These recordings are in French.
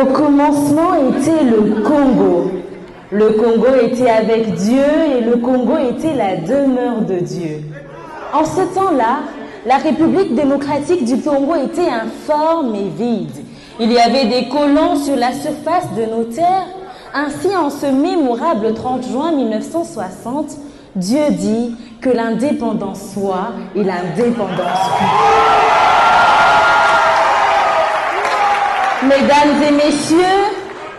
Au commencement était le Congo. Le Congo était avec Dieu et le Congo était la demeure de Dieu. En ce temps-là, la République démocratique du Congo était informe et vide. Il y avait des colons sur la surface de nos terres. Ainsi, en ce mémorable 30 juin 1960, Dieu dit que l'indépendance soit et l'indépendance fut. Mesdames et messieurs,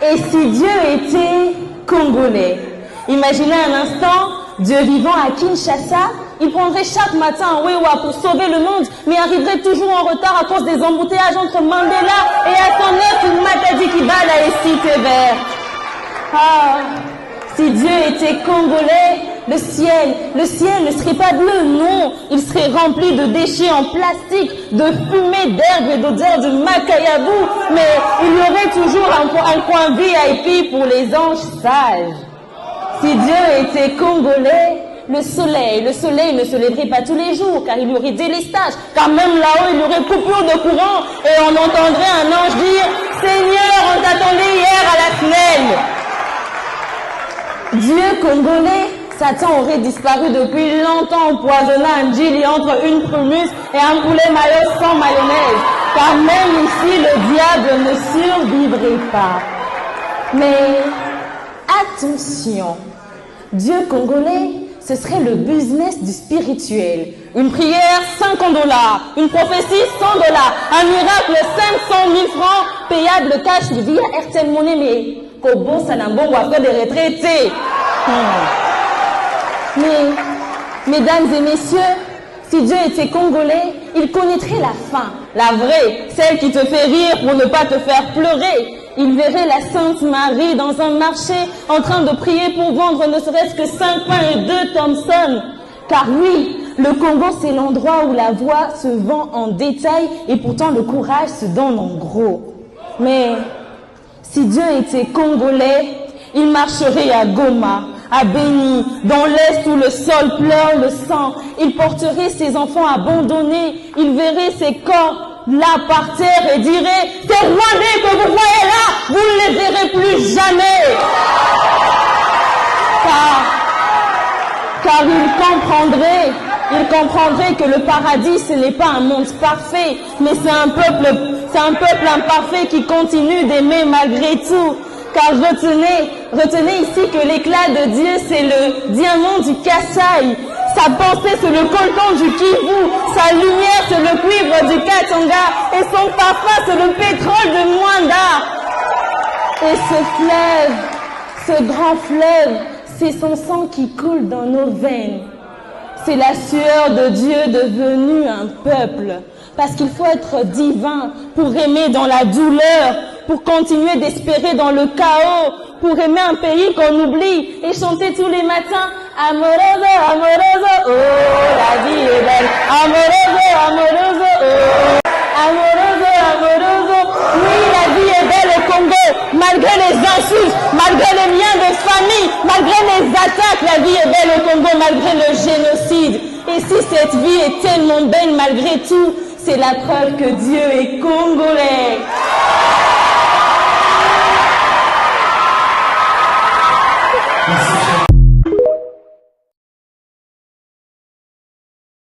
et si Dieu était congolais? Imaginez un instant, Dieu vivant à Kinshasa, il prendrait chaque matin un Wewa pour sauver le monde, mais arriverait toujours en retard à cause des embouteillages entre Mandela et à son œuvre Matadi Kibala et Cité Verte. Ah, si Dieu était congolais, le ciel ne serait pas bleu, non, il serait rempli de déchets en plastique, de fumée, d'herbe et d'odeur de macayabou, mais il y aurait toujours un coin VIP pour les anges sages. Si Dieu était congolais, le soleil ne se lèverait pas tous les jours, car il y aurait délestage, car même là-haut, il y aurait coupure de courant, et on entendrait un ange dire « Seigneur, on t'attendait hier à la fenêtre !» Dieu congolais, Satan aurait disparu depuis longtemps empoisonnant un djili entre une prumuse et un poulet mayo sans mayonnaise, car même ici, le diable ne survivrait pas. Mais attention, Dieu congolais, ce serait le business du spirituel. Une prière, 50 $. Une prophétie, 100 $. Un miracle, 500 000 francs, payable cash via RTL Money, mais Kobo Sanambon ou après des retraités. Mais, mesdames et messieurs, si Dieu était congolais, il connaîtrait la faim, la vraie, celle qui te fait rire pour ne pas te faire pleurer. Il verrait la Sainte Marie dans un marché en train de prier pour vendre ne serait-ce que 5 pains et 2 Thompson. Car oui, le Congo, c'est l'endroit où la voix se vend en détail et pourtant le courage se donne en gros. Mais si Dieu était congolais, il marcherait à Goma, à Béni, dans l'Est où le sol pleure le sang. Il porterait ses enfants abandonnés. Il verrait ses corps là par terre et dirait « Ces Rwandais que vous voyez là, vous ne les verrez plus jamais !» Car il comprendrait que le paradis, ce n'est pas un monde parfait, mais c'est un peuple imparfait qui continue d'aimer malgré tout. Car retenez ici que l'éclat de Dieu, c'est le diamant du Kasaï. Sa pensée, c'est le coltan du Kivu. Sa lumière, c'est le cuivre du Katanga. Et son parfum, c'est le pétrole de Mwanda. Et ce grand fleuve, c'est son sang qui coule dans nos veines. C'est la sueur de Dieu devenu un peuple. Parce qu'il faut être divin pour aimer dans la douleur, pour continuer d'espérer dans le chaos, pour aimer un pays qu'on oublie et chanter tous les matins « Amoroso, amoroso, oh, la vie est belle, amoroso, amoroso, oh, amoroso, amoroso ». Oui, la vie est belle au Congo, malgré les insultes, malgré les liens de famille, malgré les attaques, la vie est belle au Congo, malgré le génocide. Et si cette vie est tellement belle malgré tout, c'est la preuve que Dieu est congolais.